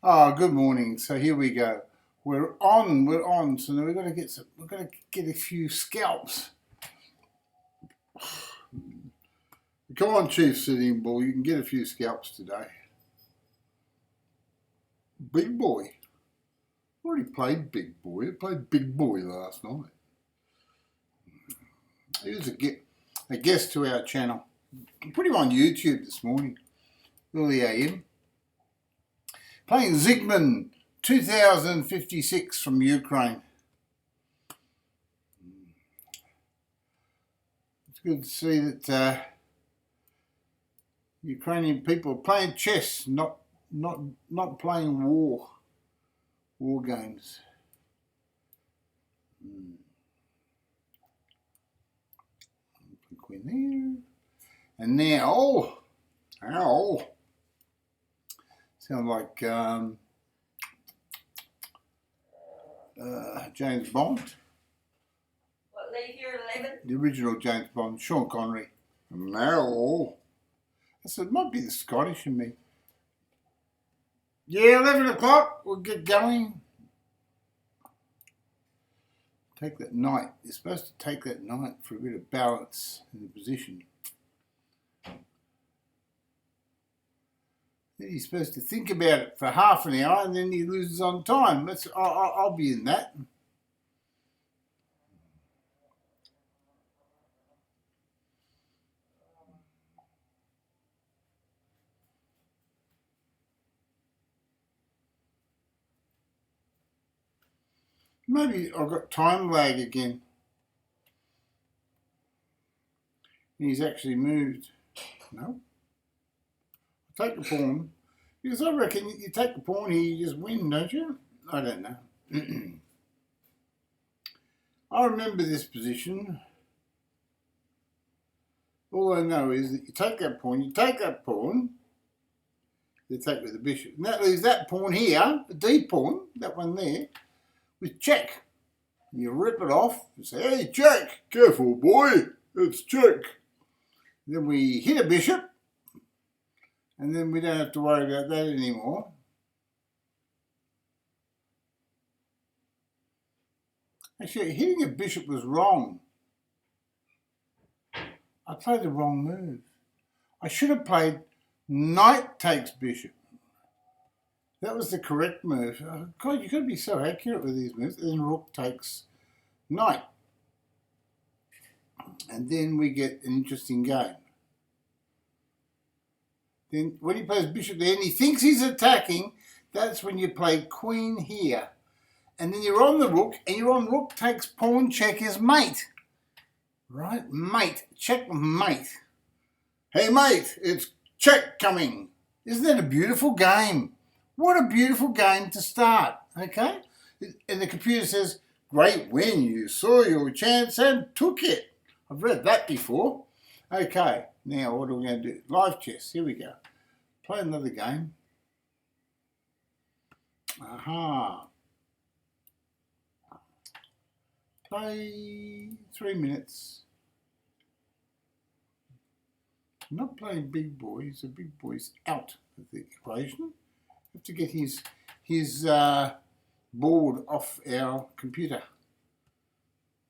Good morning. So here we go. We're on. So now we're gonna get a few scalps. Come on, Chief Sitting Bull. You can get a few scalps today. Big Boy. Already played Big Boy. I played Big Boy last night. He was a guest to our channel. I put him on YouTube this morning, early AM. Playing Zygmunt 2056 from Ukraine. It's good to see that Ukrainian people are playing chess, not playing war games. Queen there, and now, sound like James Bond. What, leave here at 11? The original James Bond, Sean Connery. Now, I said, it might be the Scottish in me. Yeah, 11 o'clock, we'll get going. Take that knight. You're supposed to take that knight for a bit of balance in the position. Then he's supposed to think about it for half an hour and then he loses on time. I'll be in that. Maybe I've got time lag again. He's actually moved. No. Take the pawn. Because I reckon you take the pawn here, you just win, don't you? I don't know. I remember this position. All I know is that you take that pawn, you take with the bishop. And that leaves that pawn here, the D pawn, that one there, with check. And you rip it off and say, hey, check, careful boy, it's check. Then we hit a bishop, and then we don't have to worry about that anymore. Actually, hitting a bishop was wrong. I played the wrong move. I should have played knight takes bishop. That was the correct move. Oh, God, you've got to be so accurate with these moves. And then rook takes knight. And then we get an interesting game. Then when he plays bishop there and he thinks he's attacking, that's when you play queen here. And then you're on the rook, and you're on rook takes pawn check as mate. Right? Mate. Checkmate. Hey, mate, it's check coming. Isn't that a beautiful game? What a beautiful game to start, okay? And the computer says, great win, you saw your chance and took it. I've read that before. Okay, now what are we going to do? Live chess, here we go. Play another game. Aha. Play 3 minutes. I'm not playing big boy, so big boy's out of the equation. Have to get his board off our computer.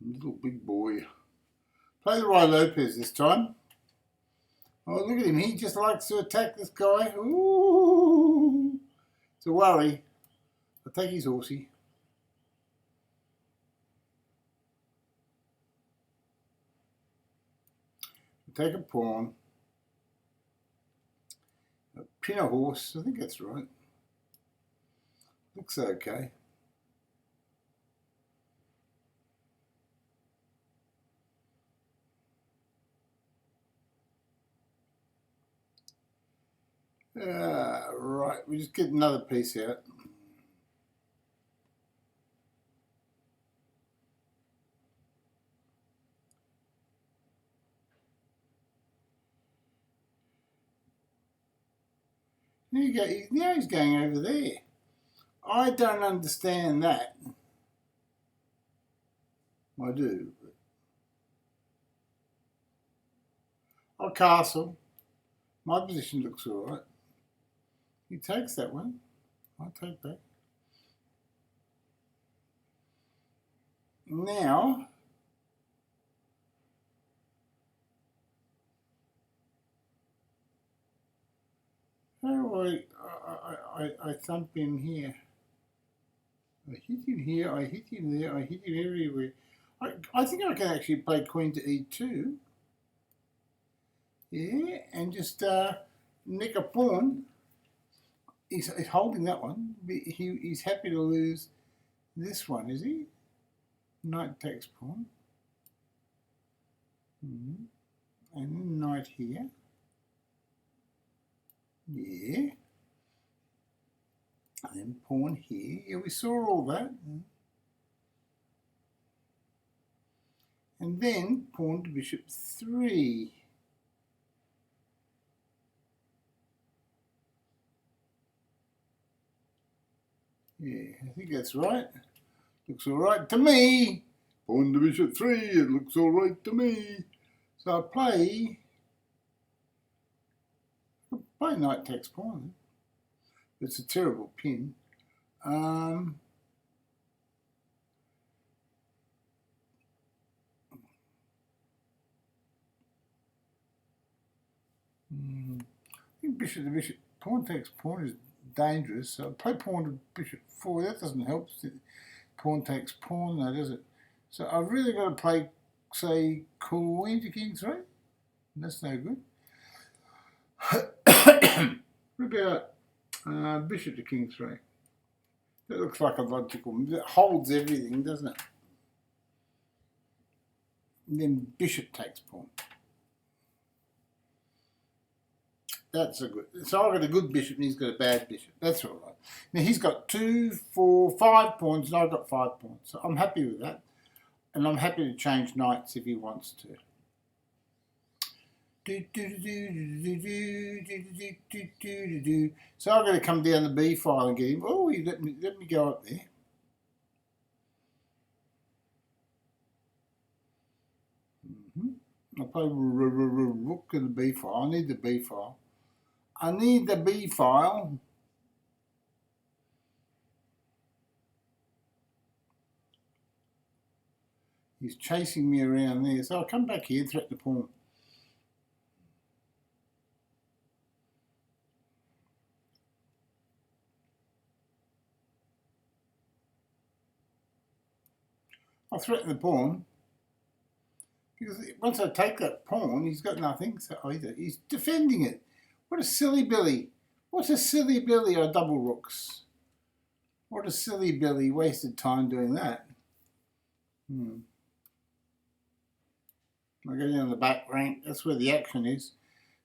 Little big boy. Play the Ruy Lopez this time. Oh, look at him. He just likes to attack this guy. Ooh. It's a worry. I'll take his horsey. I'll take a pawn. I'll pin a horse. I think that's right. Looks okay. Right, we just get another piece out. There you go. Now he's going over there. I don't understand that. I do. I'll castle. My position looks all right. He takes that one. I'll take that. Now, how do I thump him here? I hit him here, I hit him there, I hit him everywhere. I think I can actually play queen to e2. Yeah, and just nick a pawn. He's holding that one. He's happy to lose this one, is he? Knight takes pawn. And then knight here. Yeah. And then pawn here. Yeah, we saw all that. And then pawn to bishop 3. Yeah, I think that's right. Looks all right to me. Pawn to bishop 3, it looks all right to me. So I play knight takes pawn. It's a terrible pin. I think bishop to bishop, pawn takes pawn is dangerous. So I play pawn to bishop 4. That doesn't help. Pawn takes pawn, no, does it? So I've really got to play, say, queen to king 3. That's no good. What about bishop to king 3? That looks like a logical move. It holds everything, doesn't it? And then bishop takes pawn. That's a good. So I've got a good bishop and he's got a bad bishop. That's all right. Now he's got 2, 4, 5 pawns and I've got 5 pawns. So I'm happy with that. And I'm happy to change knights if he wants to. So I've got to come down the B file and get him. Oh, let me go up there. I'll play rook in the B file. I need the B file. I need the B file. He's chasing me around there. So I'll come back here and threaten the pawn. I'll threaten the pawn. Because once I take that pawn, he's got nothing. So either he's defending it. What a silly Billy. What a silly Billy are double rooks. What a silly Billy wasted time doing that. I go down the back rank. That's where the action is.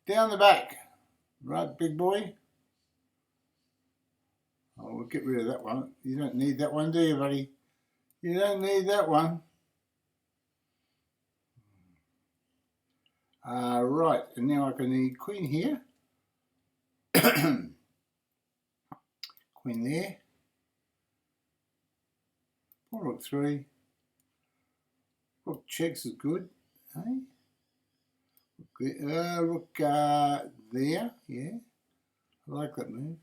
Down the back. Right, big boy? Oh, we'll get rid of that one. You don't need that one, do you, buddy? You don't need that one. Right, and now I can need queen here. Queen there. Pawn rook 3. Rook checks is good. Hey? Rook there, yeah. I like that move.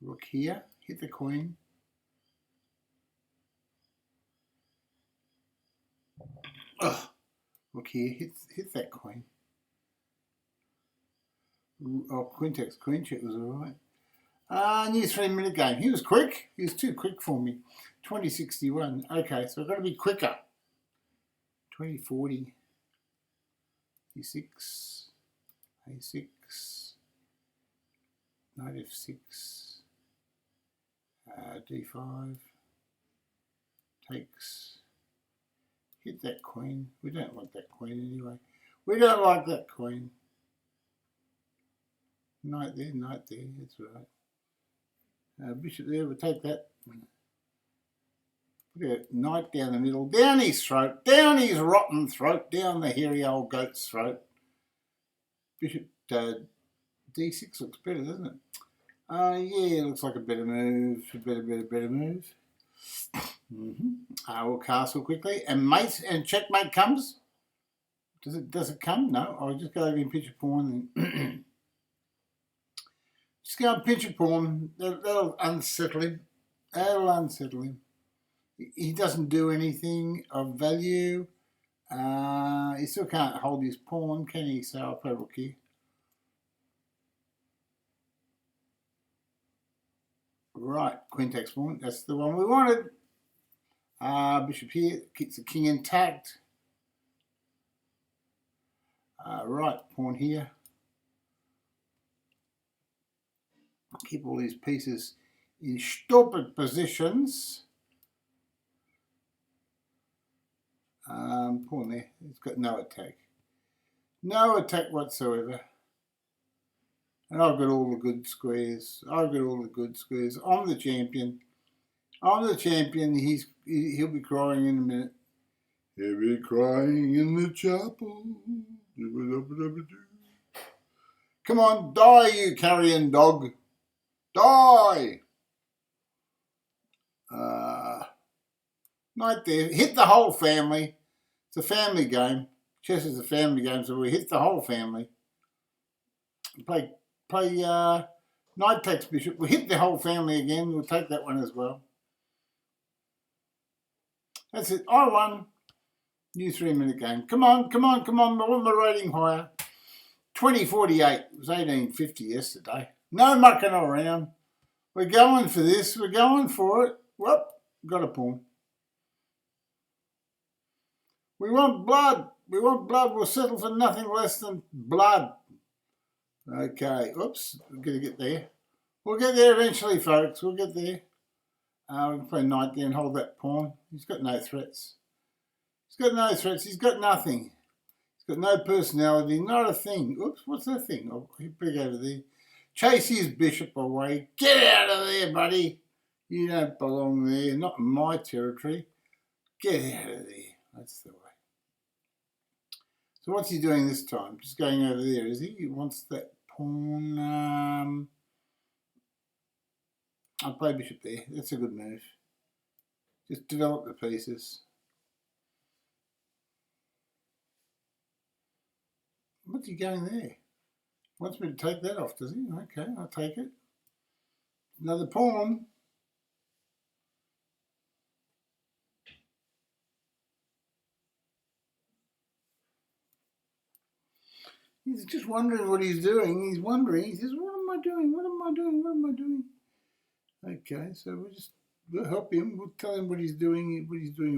Rook here, hit the queen. Ugh. Rook here, hit that queen. Oh, queen takes queen check was alright. New 3-minute game. He was quick. He was too quick for me. 2061. Okay, so I've got to be quicker. 2040. E6. A6. Knight F6. D5. Takes. Hit that queen. We don't want that queen anyway. We don't like that queen. Knight there, that's right. Bishop there, we'll take that. Put a knight down the middle, down his throat, down his rotten throat, down the hairy old goat's throat. Bishop D6 looks better, doesn't it? Yeah, it looks like a better move, better move. We'll castle quickly, and mate and checkmate comes. Does it come? No, I'll just go over and pitch a pawn. And Just go and pinch a pawn. That'll unsettle him. That'll unsettle him. He doesn't do anything of value. He still can't hold his pawn, can he? So I'll play rook here. Right, queen takes pawn. That's the one we wanted. Bishop here keeps the king intact. Right, pawn here. Keep all these pieces in stupid positions. Pawn there. It's got no attack. No attack whatsoever. And I've got all the good squares. I've got all the good squares. I'm the champion. I'm the champion. He'll be crying in a minute. He'll be crying in the chapel. Come on, die, you carrion dog. Die! Knight there. Hit the whole family. It's a family game. Chess is a family game, so we hit the whole family. Play knight takes bishop. We hit the whole family again. We'll take that one as well. That's it. I won. New 3-minute game. Come on, come on, come on. I want my rating higher. 2048. It was 1850 yesterday. No mucking around. We're going for this. We're going for it. Whoop. Got a pawn. We want blood. We want blood. We'll settle for nothing less than blood. Okay. Oops. We're going to get there. We'll get there eventually, folks. We'll get there. We can play knight there and hold that pawn. He's got no threats. He's got no threats. He's got nothing. He's got no personality. Not a thing. Oops. What's that thing? Oh, he's big over there. Chase his bishop away. Get out of there, buddy. You don't belong there. Not in my territory. Get out of there. That's the way. So what's he doing this time? Just going over there, is he? He wants that pawn. I'll play bishop there. That's a good move. Just develop the pieces. What's he going there? Wants me to take that off, does he? Okay, I'll take it. Another pawn. He's just wondering what he's doing. He's wondering. He says, what am I doing? What am I doing? What am I doing? Okay, so we'll help him. We'll tell him what he's doing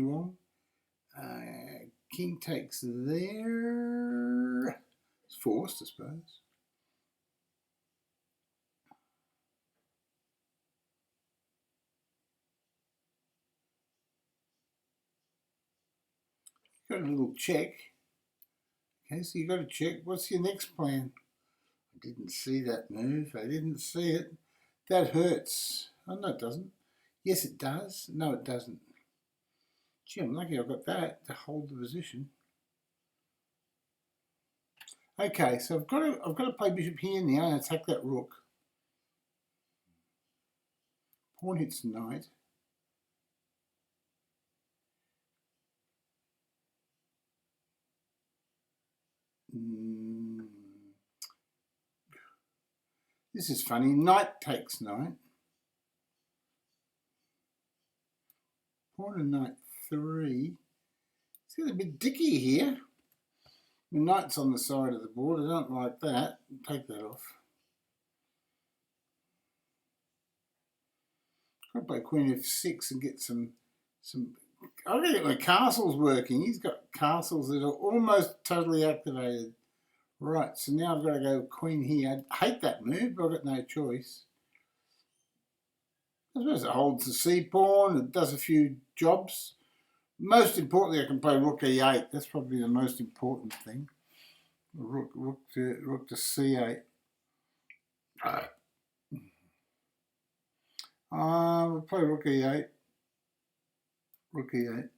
wrong. King takes there. It's forced, I suppose. Got a little check. Okay, so you got to check. What's your next plan? I didn't see that move. I didn't see it. That hurts. Oh, no, it doesn't. Yes, it does. No, it doesn't. Gee, I'm lucky I got that to hold the position. Okay, so I've got to play bishop here now and attack that rook. Pawn hits knight. This is funny. Knight takes knight. Pawn and knight 3. It's getting a bit dicky here. The knight's on the side of the board. I don't like that. Take that off. I'll play queen f6 and get some. I've got to get my castles working. He's got castles that are almost totally activated. Right, so now I've got to go queen here. I hate that move, but I've got no choice. I suppose it holds the c-pawn. It does a few jobs. Most importantly, I can play rook e8. That's probably the most important thing. Rook to c8. We'll play rook e8. Rook e8.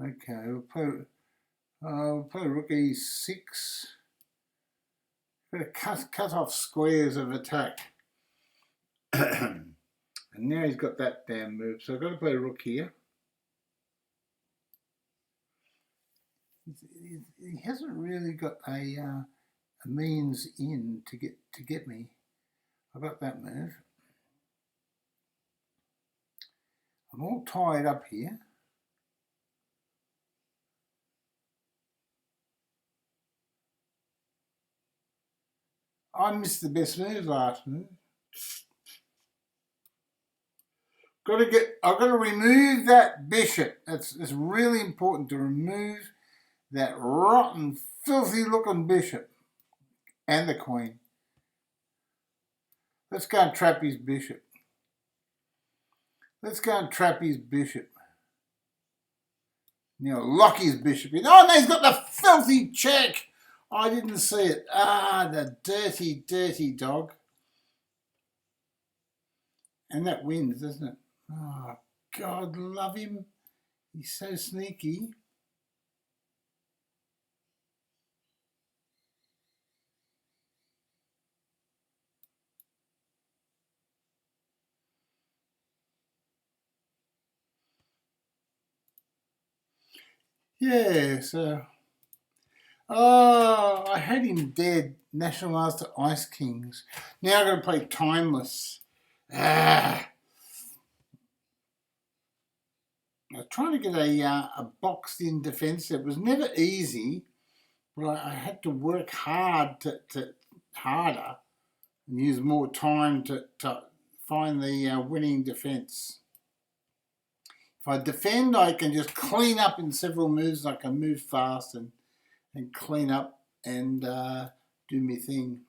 Okay, we'll play rook e6. Got to cut off squares of attack. And now he's got that damn move, so I've got to play rook here. He hasn't really got a means in to get me. I've got that move. I'm all tied up here. I missed the best move last move. I've got to remove that bishop. It's really important to remove that rotten, filthy looking bishop and the queen. Let's go and trap his bishop. Let's go and trap his bishop. Now lock his bishop in. Oh no, he's got the filthy check. I didn't see it. Ah, the dirty, dirty dog. And that wins, doesn't it? Oh, God, love him. He's so sneaky. Yeah, so... Oh, I had him dead. National Master Ice Kings. Now I'm going to play Timeless. Ah. I was trying to get a boxed-in defence. It was never easy, but I had to work hard harder and use more time to find the winning defence. If I defend, I can just clean up in several moves. I can move fast and clean up and do my thing.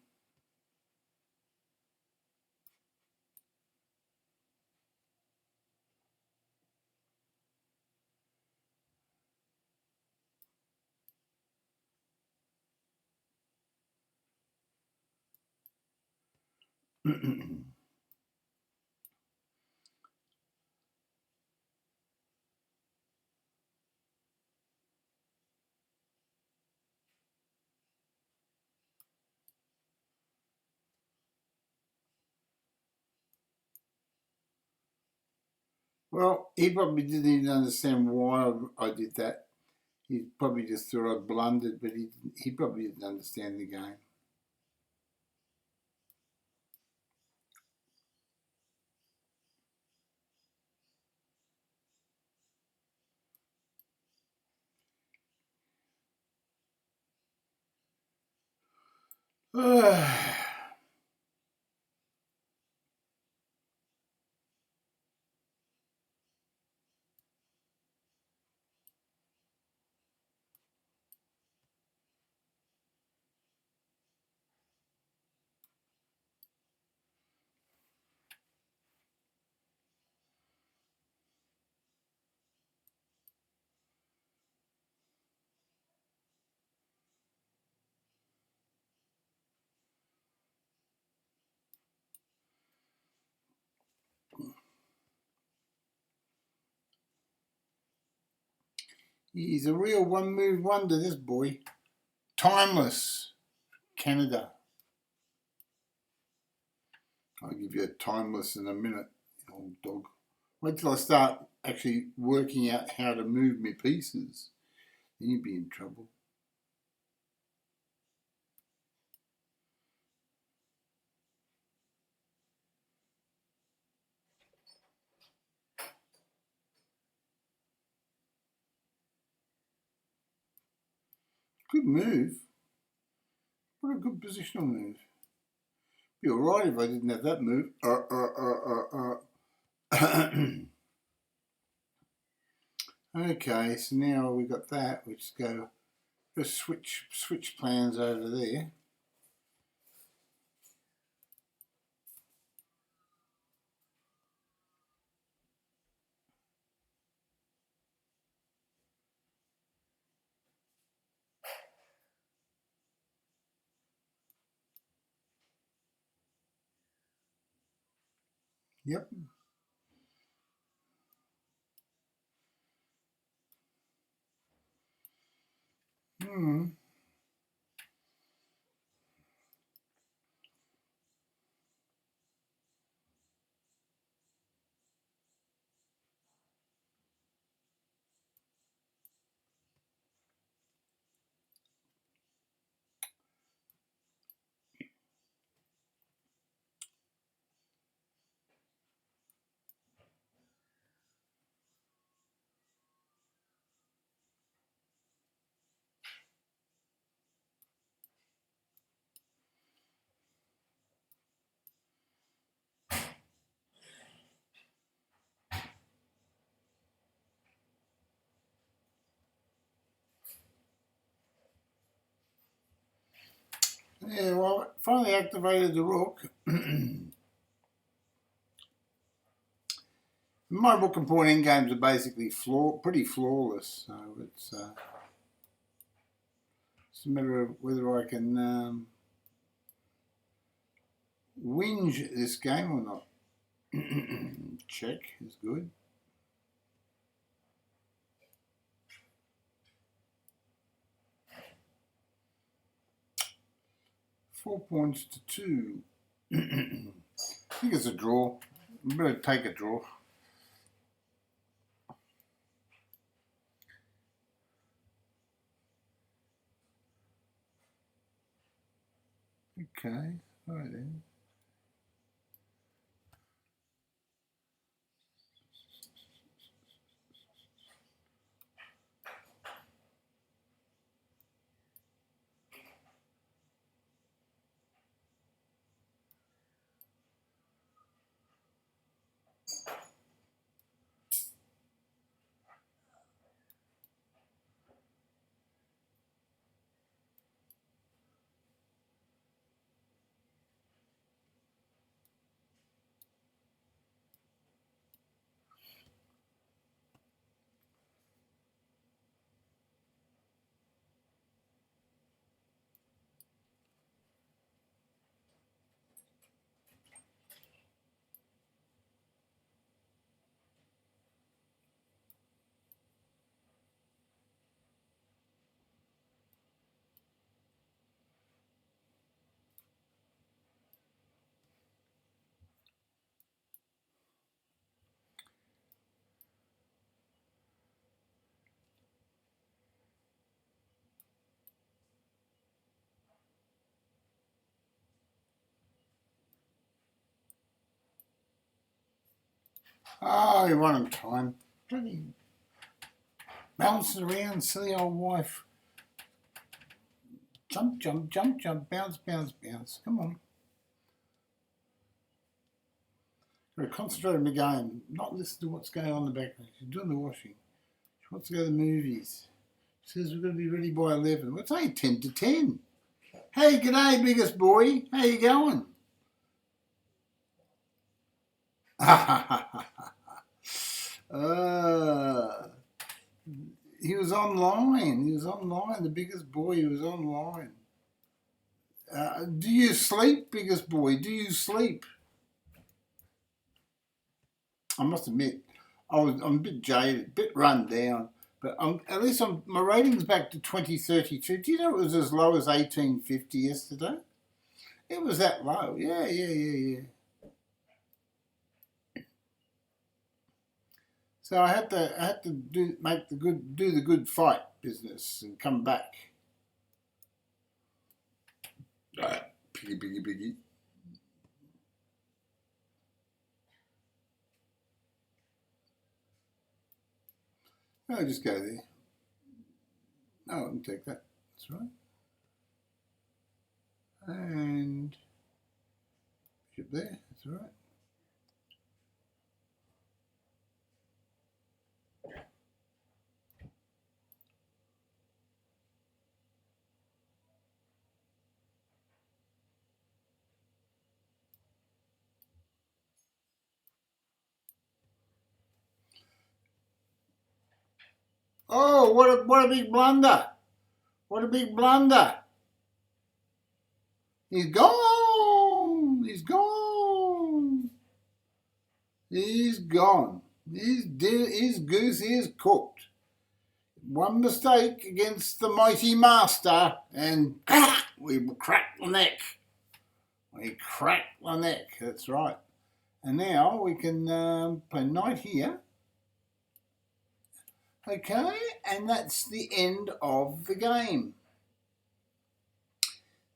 Well, he probably didn't even understand why I did that. He probably just thought I blundered, but he probably didn't understand the game. He's a real one-move wonder, this boy. Timeless. Canada. I'll give you a timeless in a minute, old dog. Wait till I start actually working out how to move my pieces. Then you'd be in trouble. Good move. What a good positional move. Be alright if I didn't have that move. Okay, so now we've got that. We just go switch plans over there. Yep. Yeah, well, finally activated the rook. My rook and pawn endgames are basically pretty flawless, so it's a matter of whether I can whinge this game or not. Check is good. Four points to 2. I think it's a draw. I better take a draw. Okay, all right then. Oh, you want him time. Bloody bouncing around, silly old wife. Jump, jump, jump, jump, bounce, bounce, bounce. Come on. Got to concentrate on the game, not listen to what's going on in the background. She's doing the washing. She wants to go to the movies. She says we've got to be ready by 11. Well, it's only 10 to 10. Hey, g'day, biggest boy. How you going? He was online. He was online. The biggest boy, he was online. Do you sleep, biggest boy? Do you sleep? I must admit, I'm a bit jaded, a bit run down, but at least my rating's back to 2032. Do you know it was as low as 1850 yesterday? It was that low. Yeah. So I had to do the good fight business and come back. Piggy. I'll just go there. Oh, I'll take that. That's right. And bishop there. That's all right. Oh, what a big blunder! What a big blunder! He's gone! He's gone! He's gone. His goose is cooked. One mistake against the mighty master, and we crack the neck. We crack the neck. That's right. And now we can play knight here. Okay, and that's the end of the game.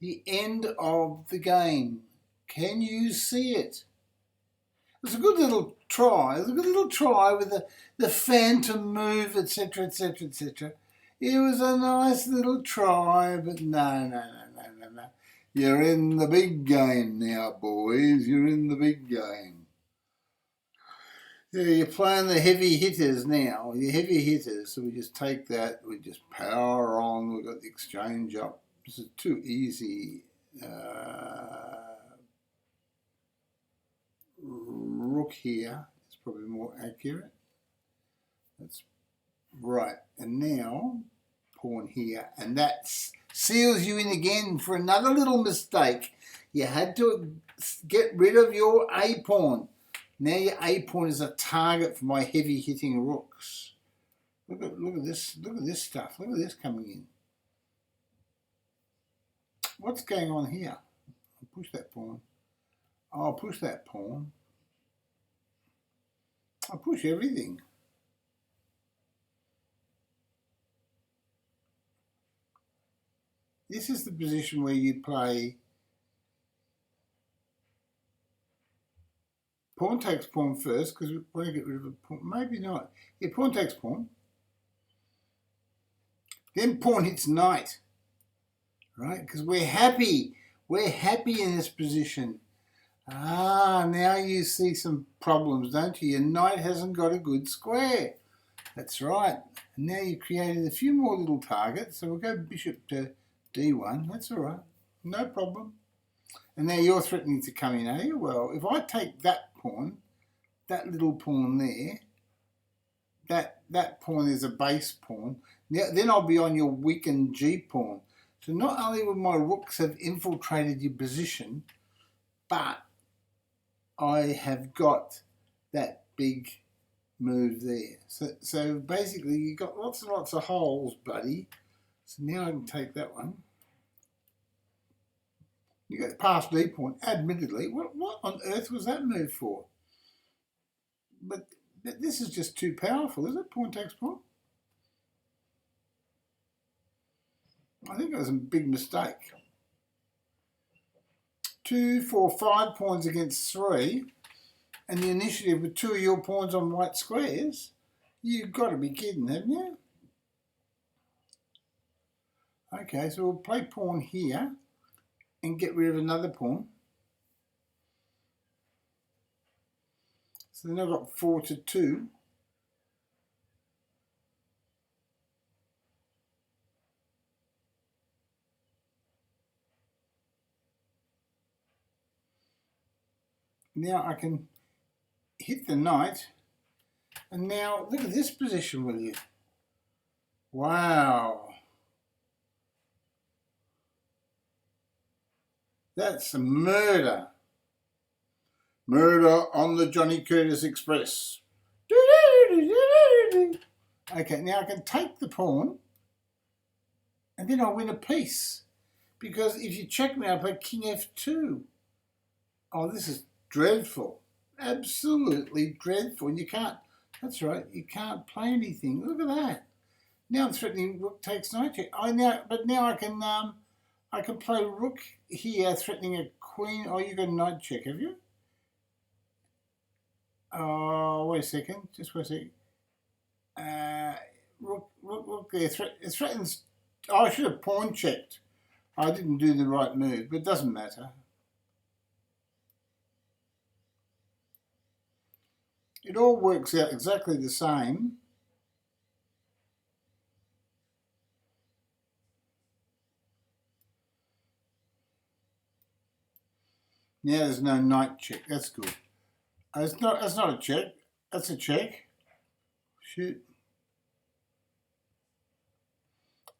The end of the game. Can you see it? It was a good little try. It was a good little try with the phantom move, etc. It was a nice little try, but no. You're in the big game now, boys. You're in the big game. Yeah, you're playing the heavy hitters now. Your heavy hitters. So we just take that. We just power on. We've got the exchange up. This is too easy. rook here is probably more accurate. That's right. And now pawn here, and that seals you in again for another little mistake. You had to get rid of your A pawn. Now your A pawn is a target for my heavy hitting rooks. Look at this stuff. Look at this coming in. What's going on here? I'll push that pawn. I'll push that pawn. I'll push everything. This is the position where you play pawn takes pawn first, because we want to get rid of a pawn. Maybe not. Yeah, pawn takes pawn. Then pawn hits knight. Right? Because we're happy. We're happy in this position. Ah, now you see some problems, don't you? Your knight hasn't got a good square. That's right. And now you've created a few more little targets. So we'll go bishop to d1. That's all right. No problem. And now you're threatening to come in, are you? Well, if I take that pawn, that little pawn there, that pawn is a base pawn, then I'll be on your weakened g pawn. So not only will my rooks have infiltrated your position, but I have got that big move there. So basically you've got lots and lots of holes, buddy. So now I can take that one. You got the past d pawn, admittedly. What on earth was that move for? But this is just too powerful, is it? Pawn takes pawn. I think it was a big mistake. 2, 4, 5 pawns against 3, and the initiative with 2 of your pawns on white squares. You've got to be kidding, haven't you? Okay, so we'll play pawn here and get rid of another pawn. So then I've got 4 to 2. Now I can hit the knight, and now look at this position, will you? Wow. That's a murder. Murder on the Johnny Curtis Express. Okay, now I can take the pawn, and then I'll win a piece. Because if you check me, I play king f2. Oh, this is dreadful. Absolutely dreadful. And you can't, that's right, you can't play anything. Look at that. Now I'm threatening rook takes knight check. But now I can play rook here, threatening a queen. Oh, you got a knight check, have you? Oh, wait a second. Just wait a second. Rook there. It threatens. Oh, I should have pawn checked. I didn't do the right move, but it doesn't matter. It all works out exactly the same. Now there's no knight check. That's good. That's not a check. That's a check. Shoot.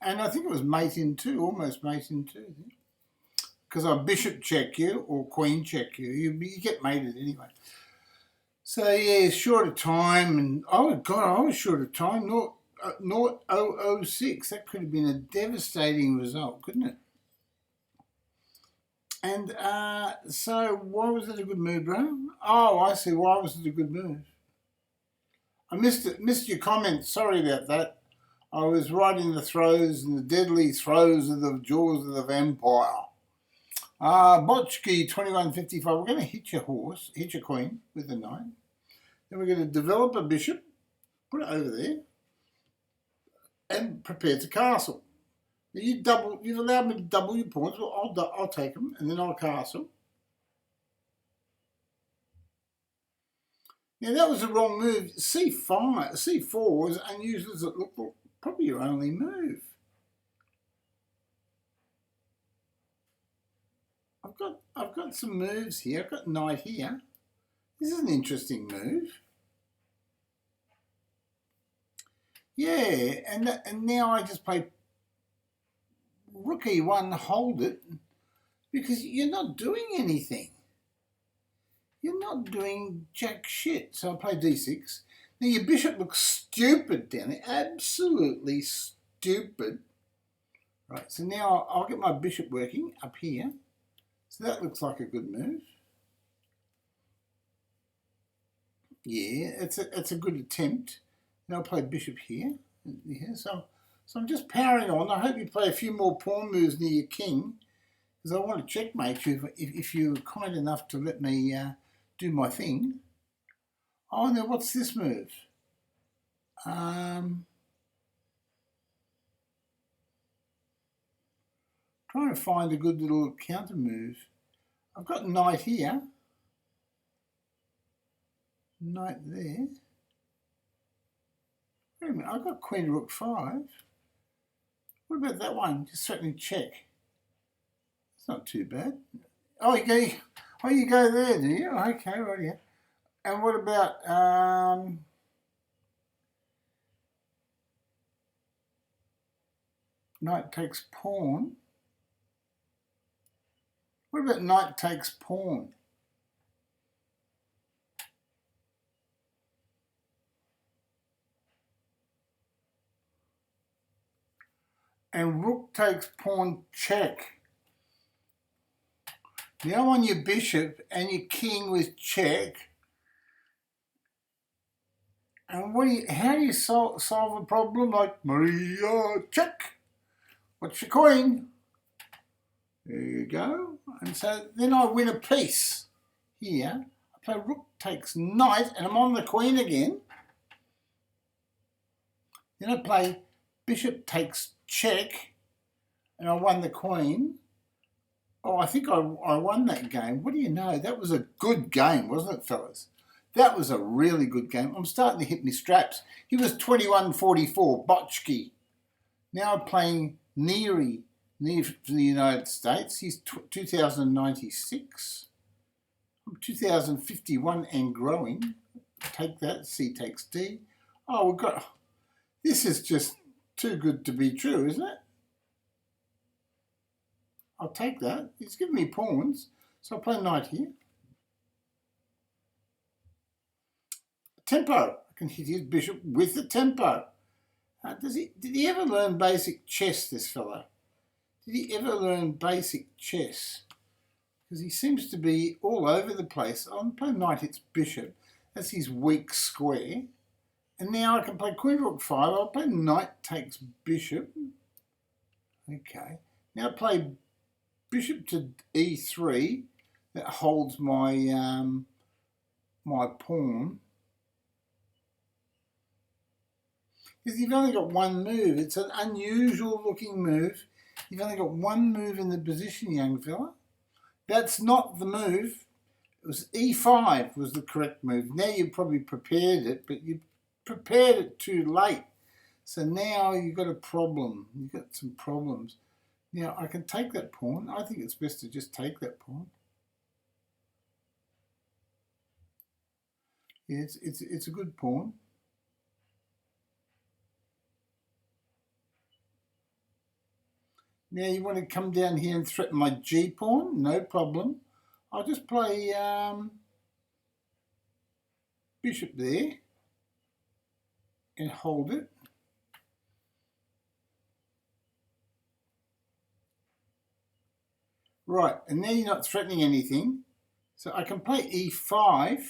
And I think it was mate in 2, almost mate in 2. Because I bishop check you or queen check you. You get mated anyway. So yeah, short of time, and oh god, I was short of time. 0.006. That could have been a devastating result, couldn't it? And so why was it a good move, bro? Oh, I see. Why was it a good move? I missed your comment. Sorry about that. I was right in the throes, in the deadly throes of the jaws of the vampire. Botchki 2155. We're going to hit your horse, hit your queen with the knight. Then we're going to develop a bishop, put it over there, and prepare to castle. Now you've allowed me to double your pawns. Well, I'll take them, and then I'll castle. Now that was the wrong move. C4 was unusual as it looked like probably your only move. I've got some moves here. I've got knight here. This is an interesting move. Yeah, and now I just play rook e1, hold it, because you're not doing anything. You're not doing jack shit. So I play d6. Now your bishop looks stupid down there, absolutely stupid. Right, so now I'll get my bishop working up here. So that looks like a good move. Yeah, it's a good attempt. Now I'll play bishop here. So I'm just powering on. I hope you play a few more pawn moves near your king, because I want to checkmate you if you're kind enough to let me do my thing. Oh, now what's this move? Trying to find a good little counter move. I've got knight here. Knight there. Wait a minute, I've got queen rook 5. What about that one? Just threatening check. It's not too bad. Oh, you go there, do you? Okay, right here. And what about knight takes pawn? What about knight takes pawn? And rook takes pawn check. Now on your bishop and your king with check. And how do you solve a problem like Maria check? What's your coin? There you go. And so then I win a piece here. I play rook takes knight and I'm on the queen again. Then I play bishop takes check and I won the queen. Oh, I think I won that game. What do you know? That was a good game, wasn't it, fellas? That was a really good game. I'm starting to hit my straps. He was 21-44, Botchki. Now I'm playing Neary from the United States. He's 2096. I'm 2051 and growing. Take that. C takes D. Oh, we've got... This is just too good to be true, isn't it? I'll take that. He's giving me pawns. So I'll play knight here. Tempo. I can hit his bishop with the tempo. Did he ever learn basic chess, this fellow? Did he ever learn basic chess? Because he seems to be all over the place. I'll play knight hits bishop. That's his weak square. And now I can play queen rook 5. I'll play knight takes bishop. Okay. Now play bishop to e3. That holds my my pawn. Because you've only got one move. It's an unusual looking move. You've only got one move in the position, young fella. That's not the move. It was e5 was the correct move. Now you probably prepared it, but you prepared it too late. So now you've got a problem. You've got some problems. Now I can take that pawn. I think it's best to just take that pawn. Yeah, it's a good pawn. Now you want to come down here and threaten my G pawn? No problem. I'll just play bishop there and hold it. Right, and now you're not threatening anything. So I can play e5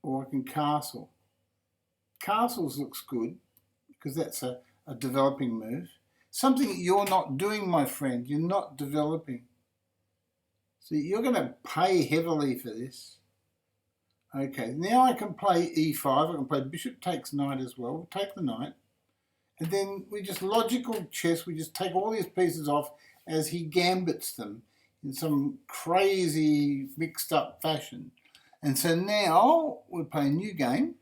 or I can castle. Castles looks good because that's a developing move. Something that you're not doing, my friend. You're not developing. So you're going to pay heavily for this. Okay, now I can play e5. I can play bishop takes knight as well. We'll take the knight. And then we just logical chess. We just take all these pieces off as he gambits them in some crazy mixed up fashion. And so now we'll play a new game.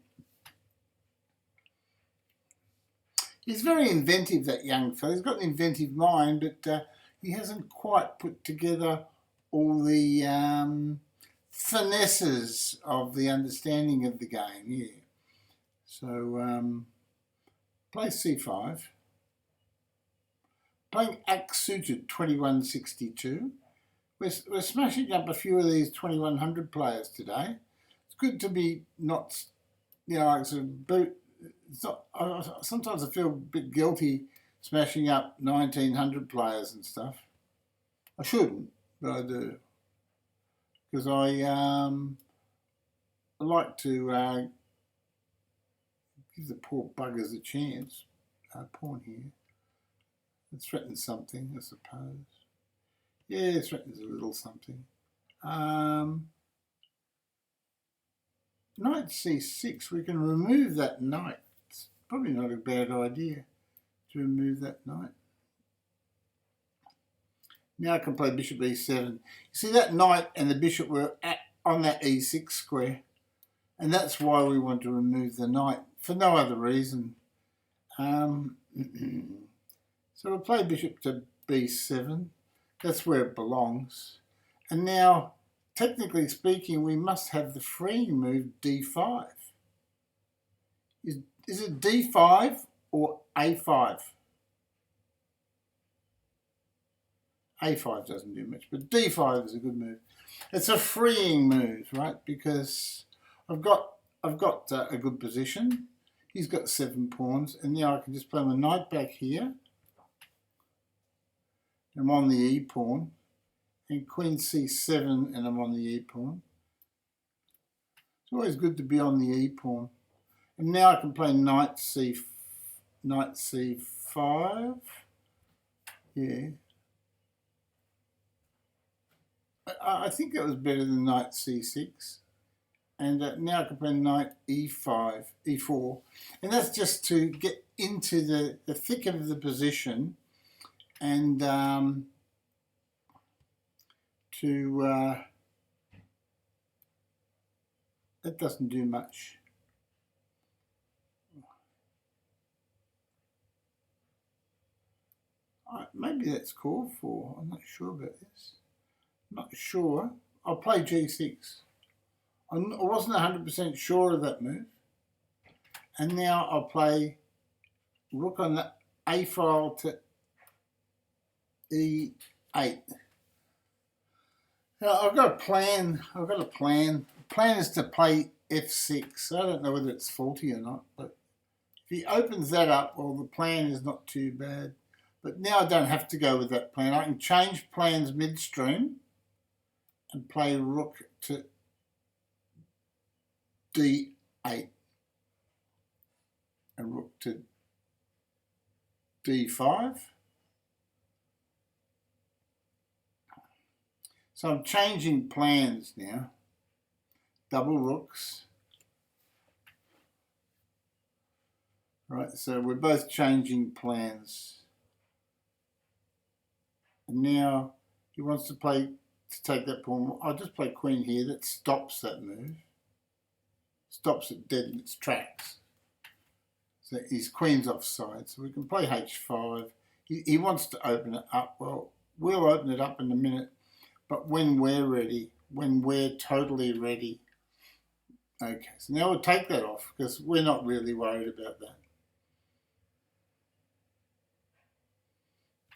He's very inventive, that young fellow. He's got an inventive mind, but he hasn't quite put together all the finesses of the understanding of the game. Yeah. So play c5. Playing axe suited 2162. We're smashing up a few of these 2100 players today. It's good to be not, you know, it's not, sometimes I feel a bit guilty smashing up 1900 players and stuff. I shouldn't, but I do. Because I like to give the poor buggers a chance. Pawn here. It threatens something, I suppose. Yeah, it threatens a little something. Knight c6, we can remove that knight. It's probably not a bad idea to remove that knight. Now I can play bishop e7. You see, that knight and the bishop were on that e6 square, and that's why we want to remove the knight, for no other reason. So we'll play bishop to b7. That's where it belongs. And now, technically speaking, we must have the freeing move d5. Is it d5 or a5? a5 doesn't do much, but d5 is a good move. It's a freeing move, right? Because I've got a good position. He's got 7 pawns, and now I can just play my knight back here. I'm on the e pawn, and queen c7, and I'm on the e pawn. It's always good to be on the e pawn. And now I can play knight c5. Yeah. I think that was better than knight c6. And now I can play knight e5, e4. And that's just to get into the thick of the position and that doesn't do much. Maybe that's called for. I'm not sure about this. Not sure. I'll play g6. I wasn't 100% sure of that move. And now I'll play rook on the a file to e8. Now I've got a plan. The plan is to play f6. I don't know whether it's faulty or not, but if he opens that up, well, the plan is not too bad. But now I don't have to go with that plan. I can change plans midstream and play rook to d8 and rook to d5. So I'm changing plans now. Double rooks. Right, so we're both changing plans. And now he wants to take that pawn. I'll just play queen here. That stops that move. Stops it dead in its tracks. So his queen's offside. So we can play h5. He wants to open it up. Well, we'll open it up in a minute. But when we're ready, when we're totally ready. Okay, so now we'll take that off because we're not really worried about that.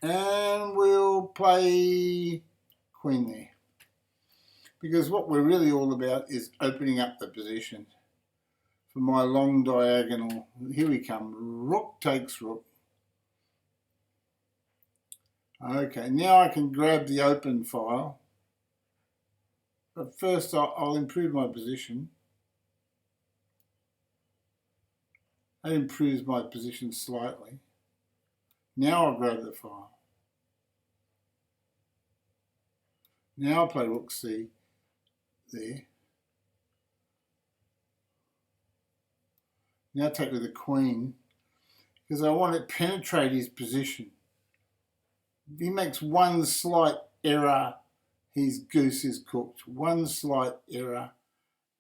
And we'll play queen there. Because what we're really all about is opening up the position. For my long diagonal, here we come. Rook takes rook. Okay, now I can grab the open file. But first I'll improve my position. That improves my position slightly. Now I'll grab the file. Now I'll play rook c there. Now take with the queen because I want to penetrate his position. If he makes one slight error, his goose is cooked. One slight error.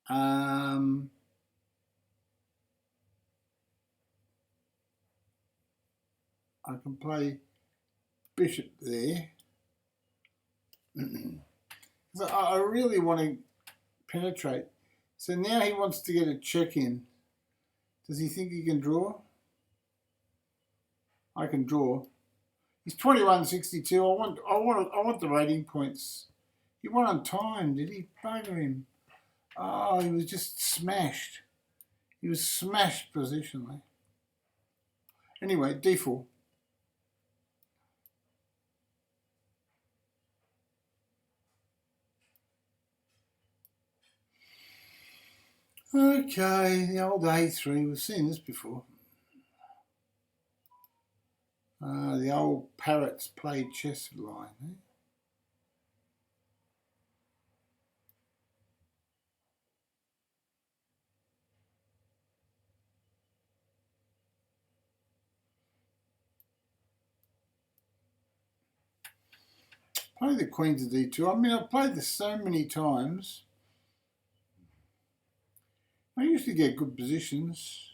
I can play bishop there. So I really want to penetrate. So now he wants to get a check in. Does he think he can draw? I can draw. He's 21.62. I want the rating points. He won on time, did he? Bugger him. Oh, he was just smashed. He was smashed positionally. Anyway, D4. Okay, the old A3. We've seen this before. The old parrots played chess line. Eh? Play the queen to D2. I mean, I've played this so many times. I usually get good positions.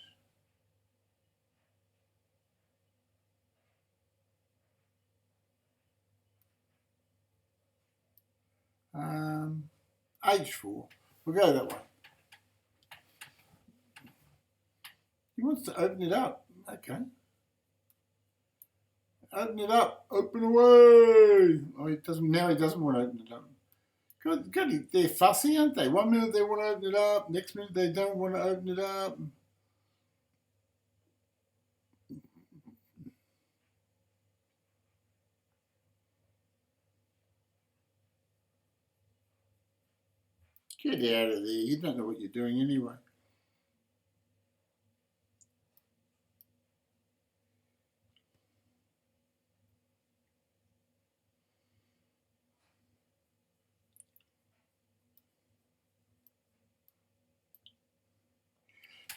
H4. We'll go that way. He wants to open it up. Okay. Open it up. Open away. Oh, he doesn't. Now he doesn't want to open it up. God, they're fussy, aren't they? 1 minute they want to open it up. Next minute they don't want to open it up. Get out of there. You don't know what you're doing anyway.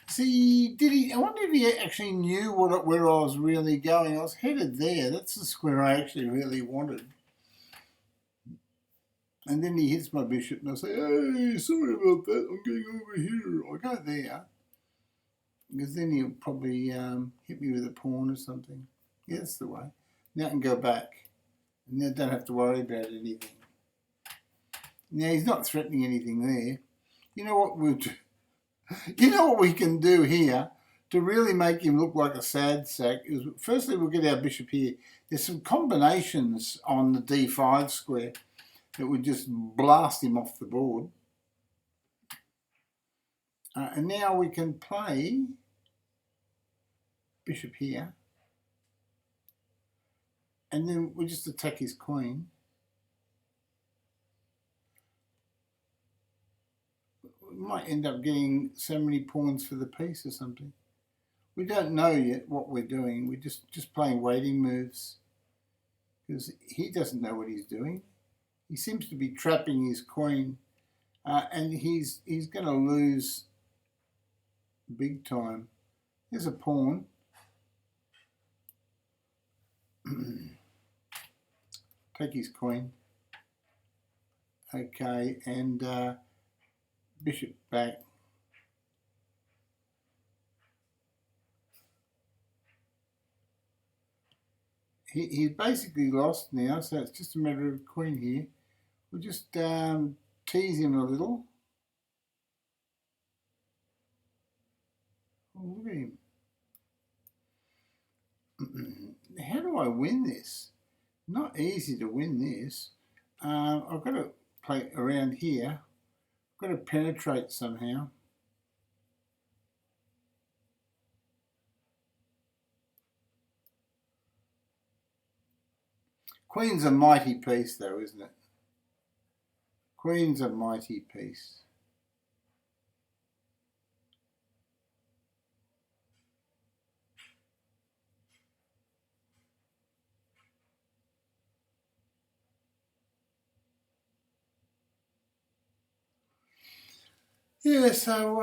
See, did he? I wonder if he actually knew where I was really going. I was headed there. That's the square I actually really wanted. And then he hits my bishop, and I say, "Hey, sorry about that. I'm going over here." I go there, because then he'll probably hit me with a pawn or something. Yeah, that's the way. Now I can go back, and then I don't have to worry about anything. Now he's not threatening anything there. You know what we'll do? You know what we can do here to really make him look like a sad sack is, firstly, we'll get our bishop here. There's some combinations on the D5 square that would just blast him off the board. And now we can play bishop here. And then we just attack his queen. We might end up getting so many pawns for the piece or something. We don't know yet what we're doing. We're just playing waiting moves because he doesn't know what he's doing. He seems to be trapping his queen, and he's going to lose big time. There's a pawn. Take his queen. Okay, and bishop back. He's basically lost now, so it's just a matter of queen here. We'll just tease him a little. Oh, look at him. How do I win this? Not easy to win this. I've got to play around here. I've got to penetrate somehow. Queen's a mighty piece though, isn't it? Queen's a mighty piece. Yeah, so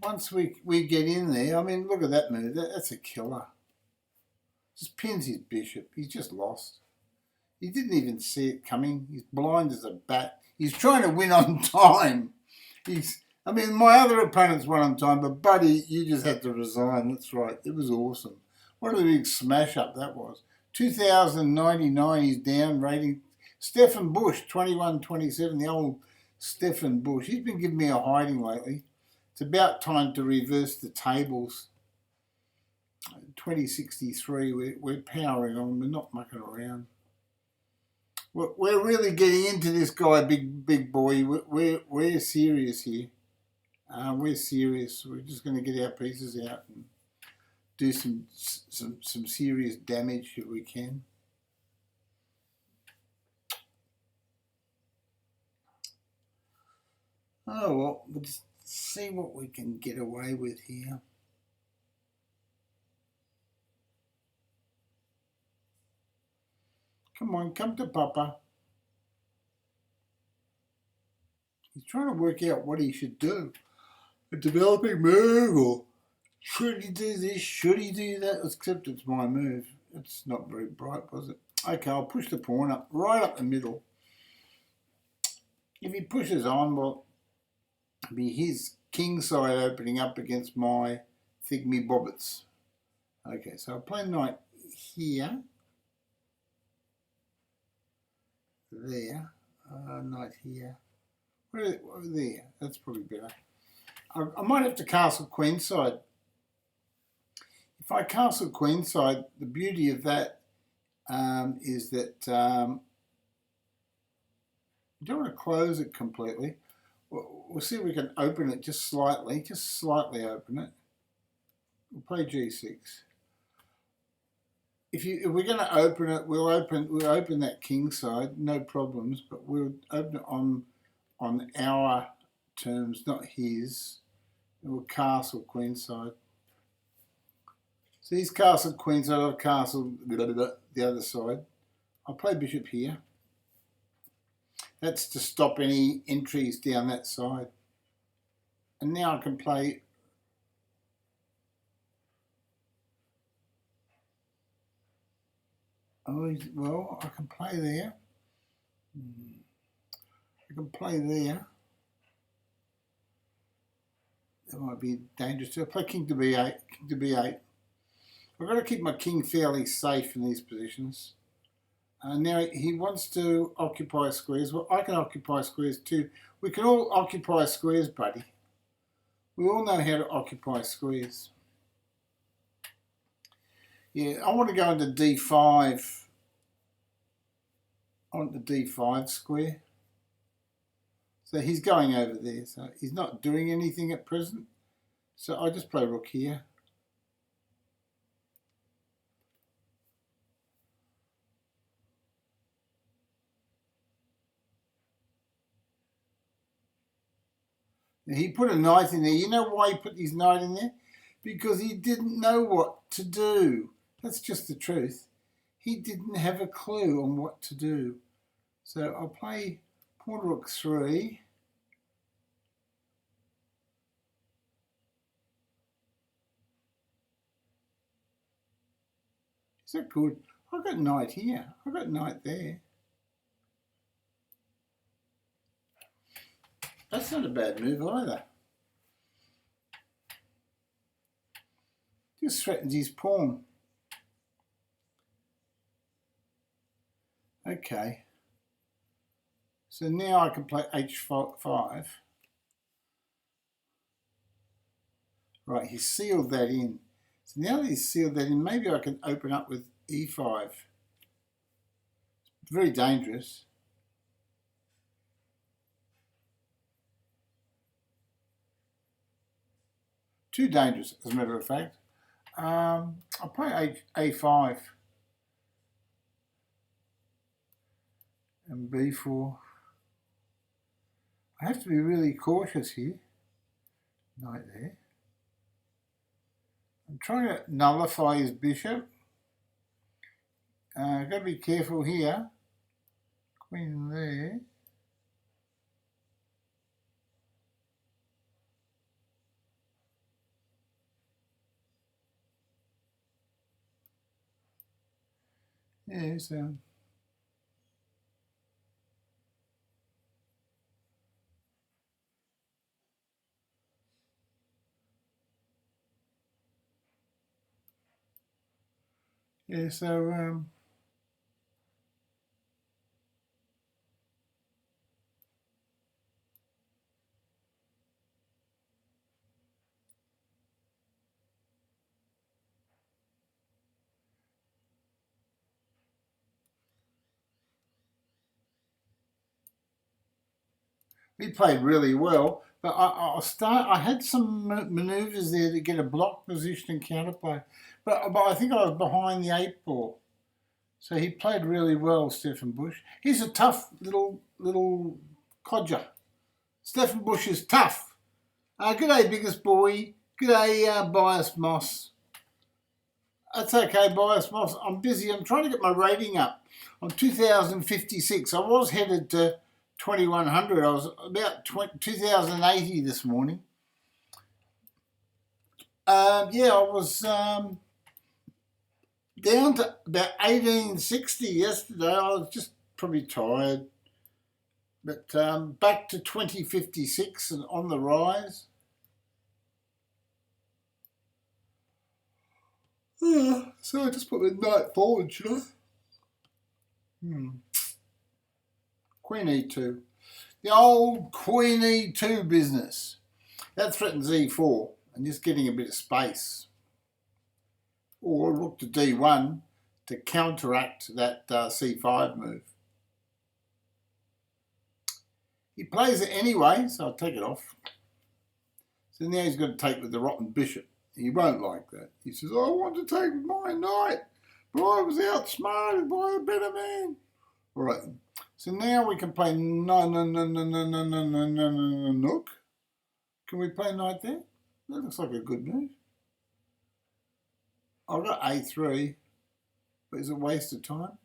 once we get in there, I mean, look at that move. That's a killer. Just pins his bishop. He's just lost. He didn't even see it coming. He's blind as a bat. He's trying to win on time. I mean, my other opponents won on time, but buddy, you just had to resign. That's right. It was awesome. What a big smash up that was. 2,099 he's down, rating Stephen Bush, 21-27, the old Stephen Bush. He's been giving me a hiding lately. It's about time to reverse the tables. 2063, we're powering on, we're not mucking around. We're really getting into this guy, big boy. We're serious here. We're serious. We're just going to get our pieces out and do some serious damage if we can. Oh well, we'll just see what we can get away with here. Come on, come to Papa. He's trying to work out what he should do. A developing move, or should he do this, should he do that? Except it's my move. It's not very bright, was it? Okay, I'll push the pawn up, right up the middle. If he pushes on, well, it'll be his king side opening up against my Thigmy Bobbits. Okay, so I'll play knight here. There. Knight here. There. That's probably better. I might have to castle queenside. If I castle queenside, the beauty of that is that you don't want to close it completely. We'll see if we can open it just slightly open it. We'll play G6. If we're going to open it, we'll open that king side, no problems, but we'll open it on our terms, not his. We'll castle queenside. So he's castled queenside, I've castled the other side. I'll play bishop here. That's to stop any entries down that side. And now I can play well, I can play there. I can play there. That might be dangerous. I'll play king to b8. King to b8. I've got to keep my king fairly safe in these positions. Now he wants to occupy squares. Well, I can occupy squares too. We can all occupy squares, buddy. We all know how to occupy squares. Yeah, I want to go into d5. On the d5 square. So he's going over there. So he's not doing anything at present. So I just play rook here. Now he put a knight in there. You know why he put his knight in there? Because he didn't know what to do. That's just the truth. He didn't have a clue on what to do. So I'll play pawn rook 3. Is that good? I've got knight here. I've got knight there. That's not a bad move either. Just threatens his pawn. Okay. So now I can play h5. Right, he's sealed that in. So now that he's sealed that in, maybe I can open up with e5. It's very dangerous. Too dangerous, as a matter of fact. I'll play a5 and b4. I have to be really cautious here. Knight there. I'm trying to nullify his bishop. I've got to be careful here. Queen there. Yeah, so yeah, so He played really well, but I had some manoeuvres there to get a block position and counterplay, but I think I was behind the 8 ball. So he played really well, Stefan Bush. He's a tough little codger. Stefan Bush is tough. G'day, biggest boy. G'day, Bias Moss. That's okay, Bias Moss. I'm busy. I'm trying to get my rating up. I'm 2,056. I was headed to 2,100. I was about 2,080 this morning. I was down to about 1,860 yesterday. I was just probably tired. But back to 2056 and on the rise. So I just put the knight forward, should I? Queen E2. The old Queen E2 business. That threatens E4 and just getting a bit of space. Or rook to D1 to counteract that C5 move. He plays it anyway, so I'll take it off. So now he's got to take with the rotten bishop. He won't like that. He says, I want to take my knight, but I was outsmarted by a better man. All right. So now we can play nook. Can we play knight there? That looks like a good move. I've got A3, but is it a waste of time?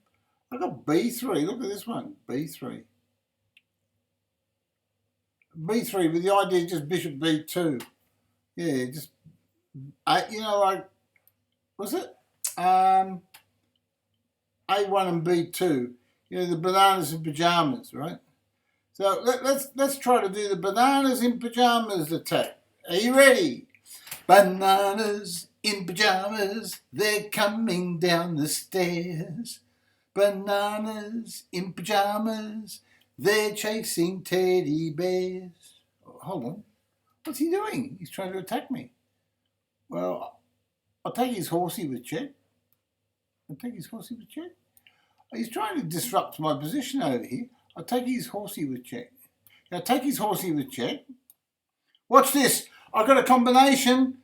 I've got B3. Look at this one, B3. B3 with the idea just bishop B2. Yeah, just, like, was it? A1 and B2. The bananas in pajamas, right? So let's try to do the bananas in pajamas attack. Are you ready? Bananas in pajamas, they're coming down the stairs. Bananas in pajamas, they're chasing teddy bears. Oh, hold on. What's he doing? He's trying to attack me. Well, I'll take his horsey with check. He's trying to disrupt my position over here. I'll take his horsey with check. Now take his horsey with check. Watch this. I've got a combination.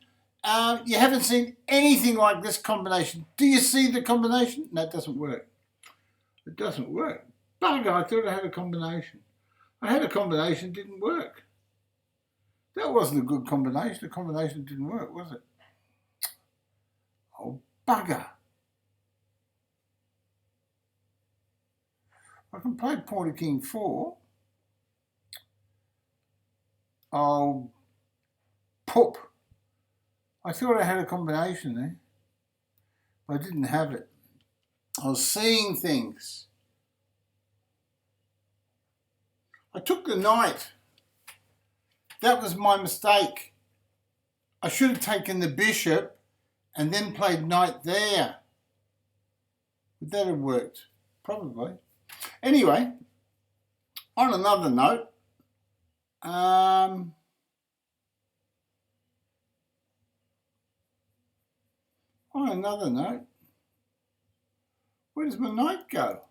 You haven't seen anything like this combination. Do you see the combination? No, it doesn't work. It doesn't work. Bugger, I thought I had a combination. I had a combination, it didn't work. That wasn't a good combination. The combination didn't work, was it? Oh, bugger. I can play pawn to king 4. Oh, poop. I thought I had a combination there. I didn't have it. I was seeing things. I took the knight. That was my mistake. I should have taken the bishop and then played knight there. Would that have worked? Probably. Anyway, on another note, where does my knight go?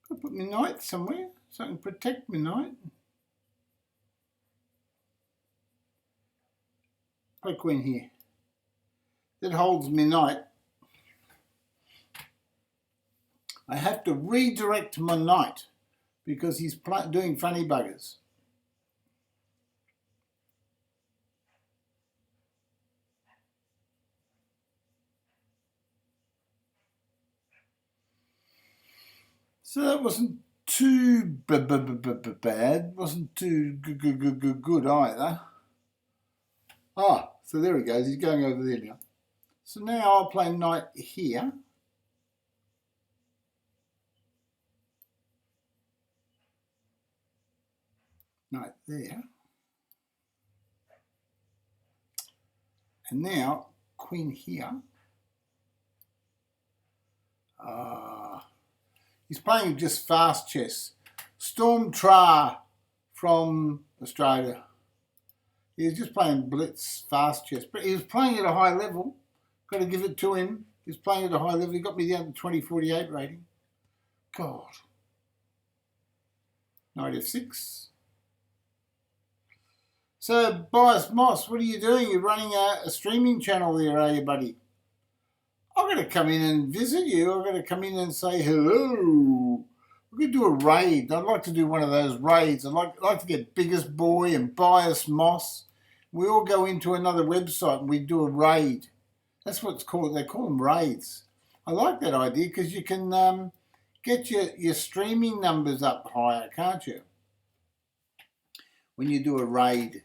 I'll put my knight somewhere so I can protect my knight. Play queen here. That holds my knight. I have to redirect my knight because he's doing funny buggers. So that wasn't too bad, wasn't too good either. Ah, so there he goes, he's going over there now. So now I'll play knight here. Knight there. And now queen here. He's playing just fast chess. Storm Tra from Australia. He's just playing blitz fast chess. But he was playing at a high level. Got to give it to him. He's playing at a high level. He got me down to 2048 rating. God. Knight f6. So, Bias Moss, what are you doing? You're running a streaming channel there, are you, buddy? I'm going to come in and visit you. I'm going to come in and say hello. We're going to do a raid. I'd like to do one of those raids. I'd like to get Biggest Boy and Bias Moss. We all go into another website and we do a raid. That's what it's called. They call them raids. I like that idea because you can get your streaming numbers up higher, can't you? When you do a raid.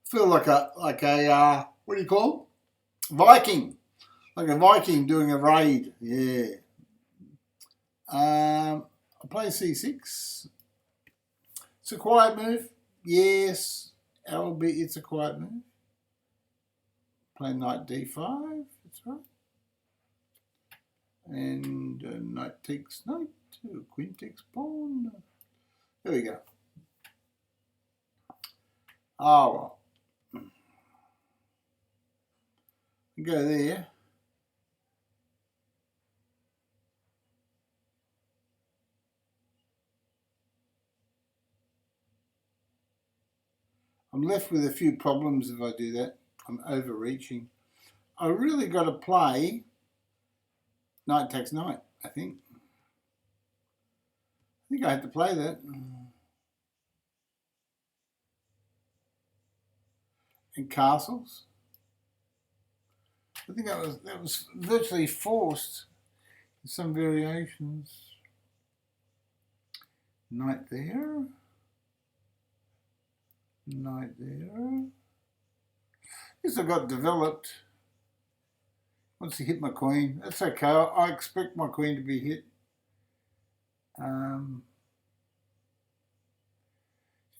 Feel like a what do you call it? Viking. Like a Viking doing a raid. Yeah. I play c6. It's a quiet move. Yes. Albeit it's a quiet move. Play knight d5. That's right. And knight takes knight. Queen takes pawn. There we go. Oh, well. Go there. I'm left with a few problems if I do that. I'm overreaching. I really got to play knight takes knight, I think. I think I had to play that. And castles. I think that was virtually forced in some variations. Knight there. Knight there. Yes, I got developed. Once he hit my queen, that's okay. I expect my queen to be hit. Don't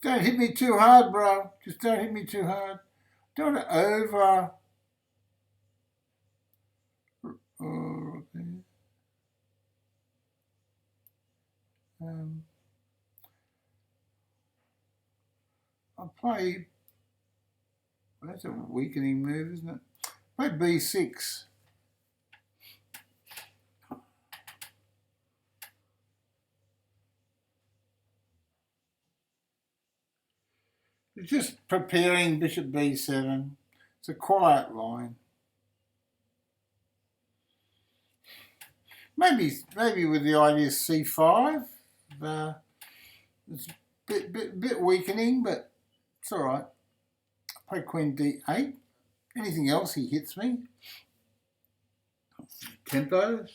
hit me too hard, bro. Just don't hit me too hard. Don't over. I'll play. That's a weakening move, isn't it? Play b6. It's just preparing bishop b7. It's a quiet line. Maybe with the idea c5. It's a bit weakening, but it's all right. Play queen d8. Anything else, he hits me. Tempos.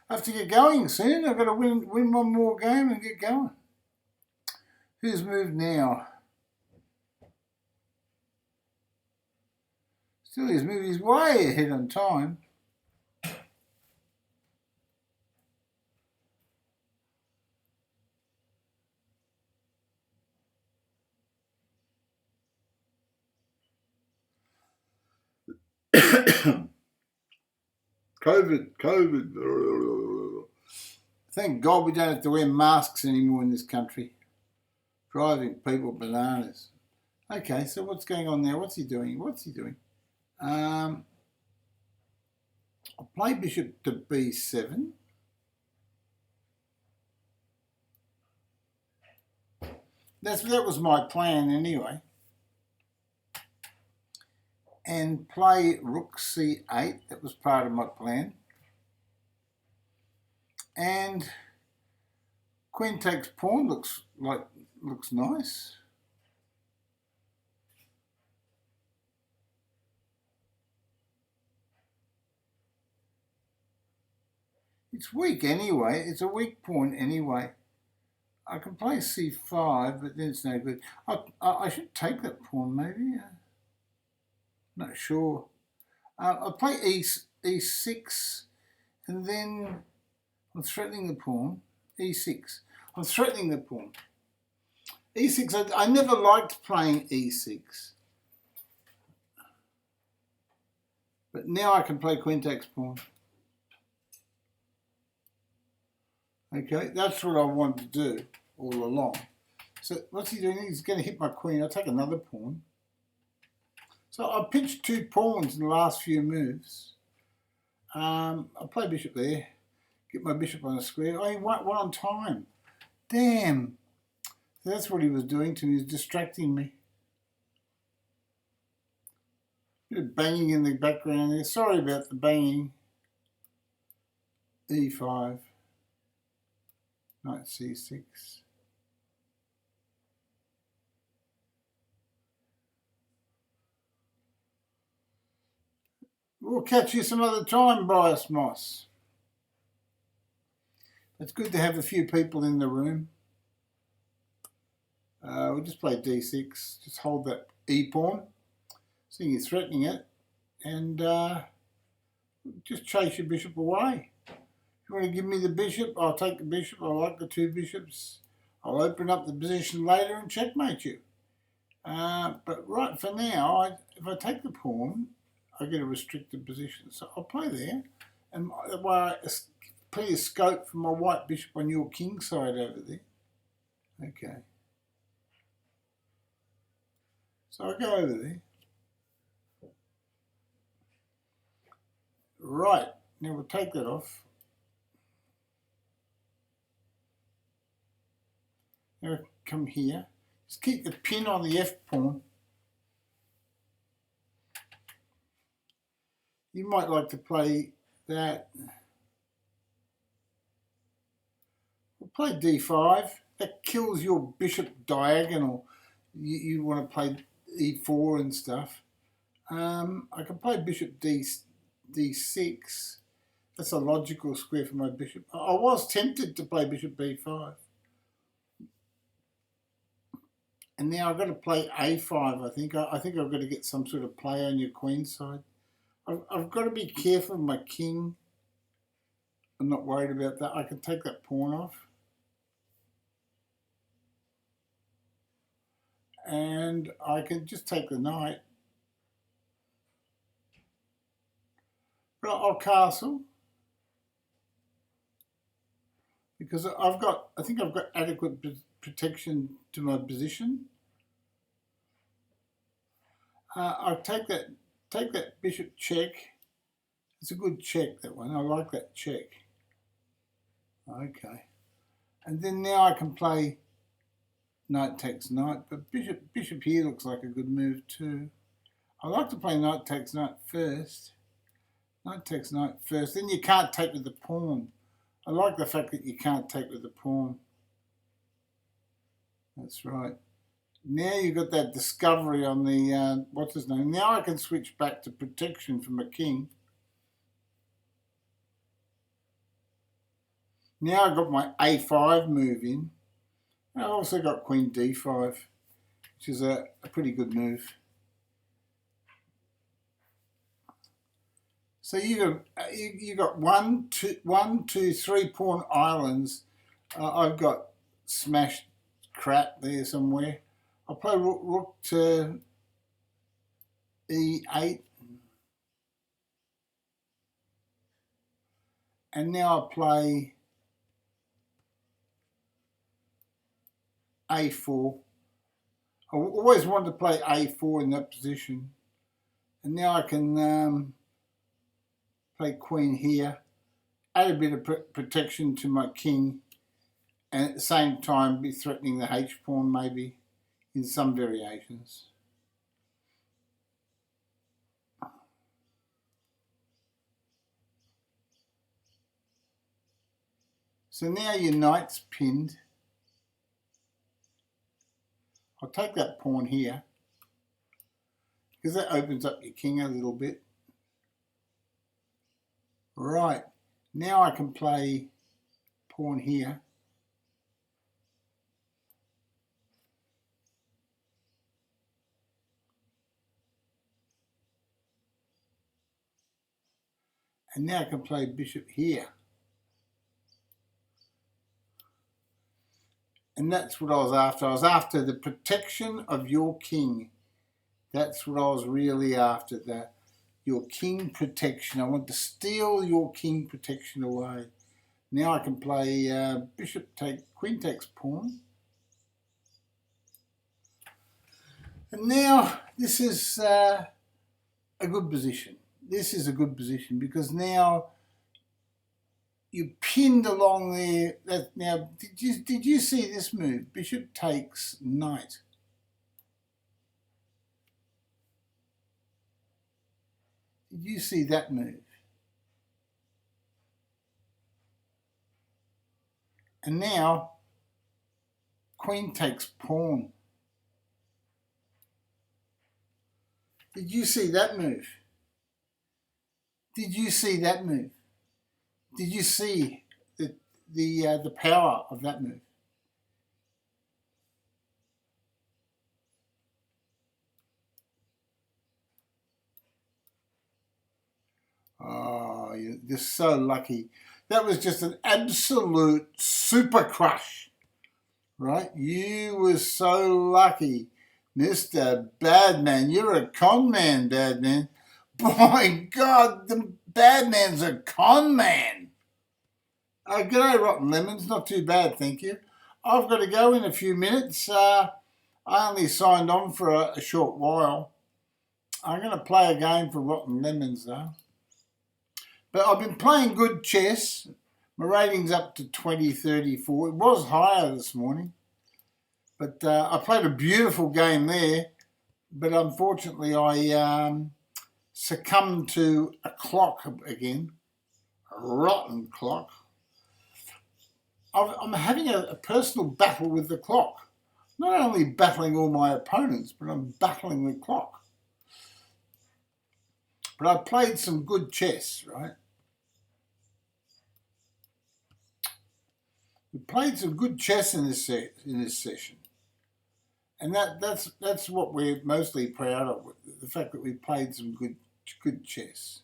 I have to get going soon. I've got to win one more game and get going. Who's moved now? Still his move. He's way ahead on time. COVID. Thank God we don't have to wear masks anymore in this country. Driving people bananas. Okay, so what's going on there? What's he doing? I'll play bishop to b7. That was my plan anyway. And play rook c8. That was part of my plan. And queen takes pawn looks nice. It's weak anyway. It's a weak pawn anyway. I can play c5, but then it's no good. I should take that pawn maybe. Not sure. I'll play e6, and then I'm threatening the pawn. e6. I'm threatening the pawn. e6. I never liked playing e6, but now I can play queen takes pawn. Okay, that's what I wanted to do all along. So what's he doing? He's going to hit my queen. I'll take another pawn. So I pitched 2 pawns in the last few moves. I'll play bishop there, get my bishop on a square. Oh, he won on time. Damn. That's what he was doing to me, he was distracting me. Bit of banging in the background there. Sorry about the banging. E5. Knight C6. We'll catch you some other time, Bias Moss. It's good to have a few people in the room. We'll just play D6. Just hold that E pawn. Seeing you're threatening it. And just chase your bishop away. If you want to give me the bishop, I'll take the bishop. I like the 2 bishops. I'll open up the position later and checkmate you. But right for now, if I take the pawn, I get a restricted position. So I'll play there. And that way I plenty of scope for my white bishop on your king side over there. Okay. So I go over there. Right. Now we'll take that off. Now I come here. Just keep the pin on the F pawn. You might like to play that. We'll play D5. That kills your bishop diagonal. You want to play E4 and stuff. I can play bishop D6. That's a logical square for my bishop. I was tempted to play bishop B5. And now I've got to play A5, I think. I think I've got to get some sort of play on your queen side. I've got to be careful of my king. I'm not worried about that. I can take that pawn off. And I can just take the knight. But I'll castle. Because I think I've got adequate protection to my position. I'll take that bishop check. It's a good check, that one. I like that check. Okay. And then now I can play knight takes knight, but bishop here looks like a good move too. I like to play knight takes knight first. Knight takes knight first. Then you can't take with the pawn. I like the fact that you can't take with the pawn. That's right. Now you've got that discovery on the, what's his name? Now I can switch back to protection for my king. Now I've got my A5 move in. I've also got queen D5, which is a pretty good move. So you got one, two, 3 pawn islands. I've got smashed crap there somewhere. I'll play rook to E8. And now I'll play A4. I always wanted to play A4 in that position. And now I can play queen here, add a bit of protection to my king, and at the same time be threatening the H pawn maybe in some variations. So now your knight's pinned. I'll take that pawn here because that opens up your king a little bit. Right, now I can play pawn here. And now I can play bishop here. And that's what I was after. I was after the protection of your king. That's what I was really after, that. Your king protection. I want to steal your king protection away. Now I can play bishop take, queen takes pawn. And now this is a good position. This is a good position because now you pinned along there. Now, did you see this move? Bishop takes knight. Did you see that move? And now, queen takes pawn. Did you see that move? Did you see that move? Did you see the power of that move? Oh, you're just so lucky. That was just an absolute super crush, right? You were so lucky, Mr. Badman. You're a con man, Badman. By God, the Badman's a con man. G'day, Rotten Lemons. Not too bad, thank you. I've got to go in a few minutes. I only signed on for a short while. I'm going to play a game for Rotten Lemons, though. But I've been playing good chess. My rating's up to 2034. It was higher this morning. But I played a beautiful game there. But unfortunately, I succumbed to a clock again. A rotten clock. I'm having a personal battle with the clock. Not only battling all my opponents, but I'm battling the clock. But I played some good chess, right? We played some good chess in this session, and that's what we're mostly proud of, the fact that we played some good chess.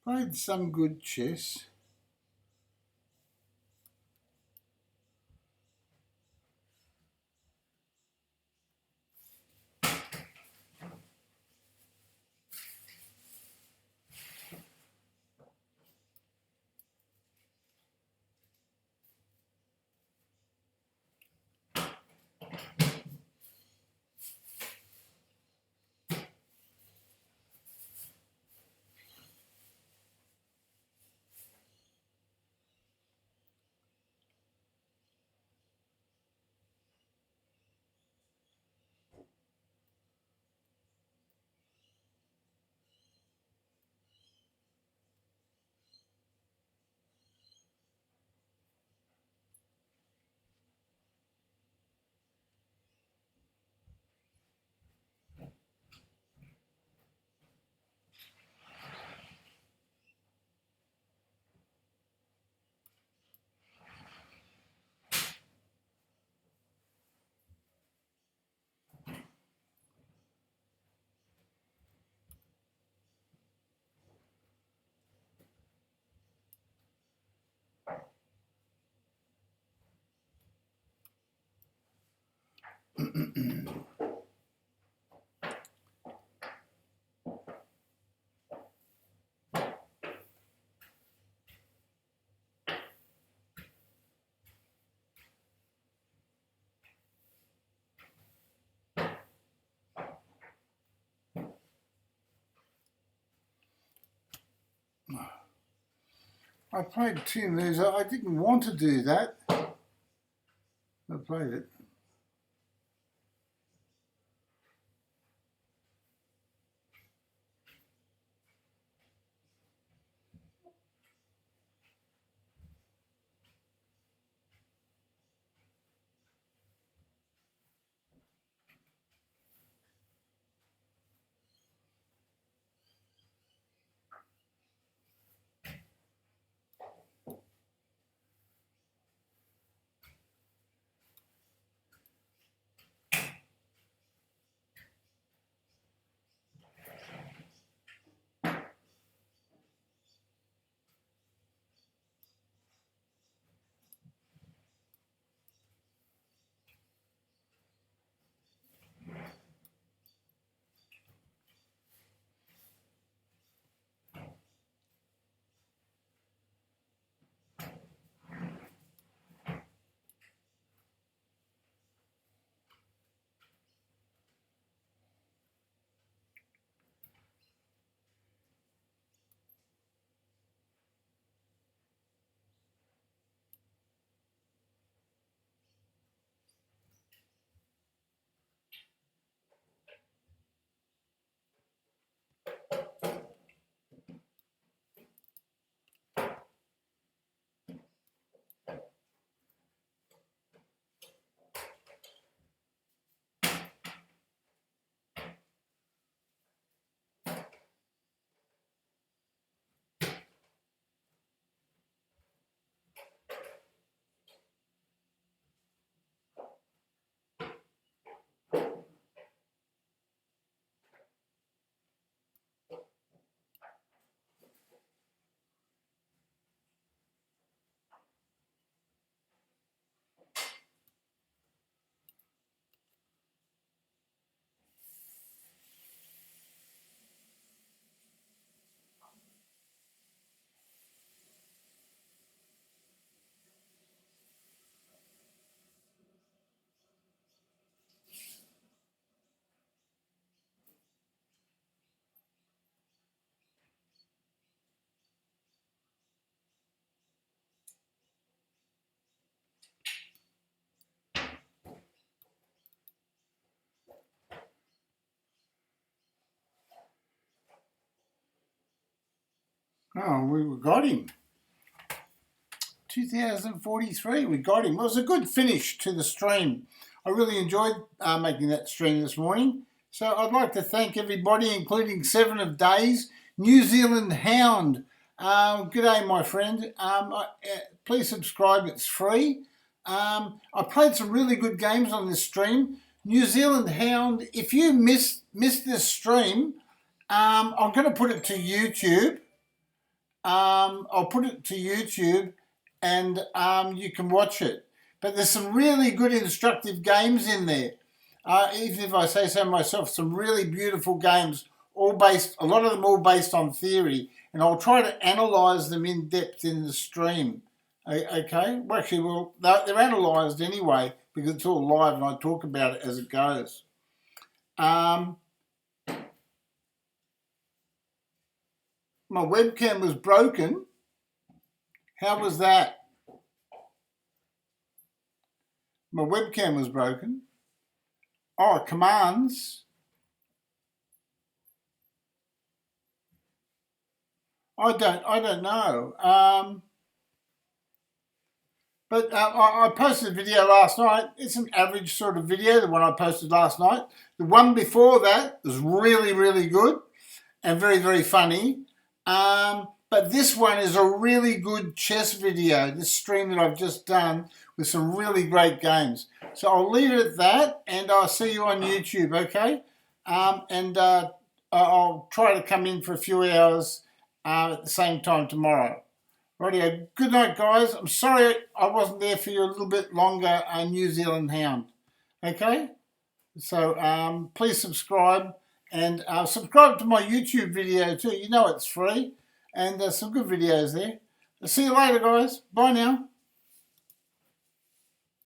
Played some good chess. I played two moves. I didn't want to do that. I played it. Oh, we got him. 2043, we got him. It was a good finish to the stream. I really enjoyed making that stream this morning. So I'd like to thank everybody, including 7 of Days, New Zealand Hound. Good day, my friend. Please subscribe, it's free. I played some really good games on this stream. New Zealand Hound, if you missed this stream, I'm going to put it to YouTube. I'll put it to YouTube and you can watch it. But there's some really good instructive games in there. Even if I say so myself, some really beautiful games, a lot of them all based on theory. And I'll try to analyse them in depth in the stream. Okay? Well, actually, they're analysed anyway because it's all live and I talk about it as it goes. My webcam was broken. How was that? My webcam was broken. Oh, commands. I don't know. But I posted a video last night. It's an average sort of video, the one I posted last night. The one before that was really, really good and very, very funny. But this one is a really good chess video, this stream that I've just done with some really great games. So I'll leave it at that and I'll see you on YouTube, okay? I'll try to come in for a few hours at the same time tomorrow. Rightio, good night, guys. I'm sorry I wasn't there for you a little bit longer, New Zealand Hound. Okay? So please subscribe and subscribe to my YouTube video too. You know it's free and there's some good videos there. I'll see you later, guys. Bye now.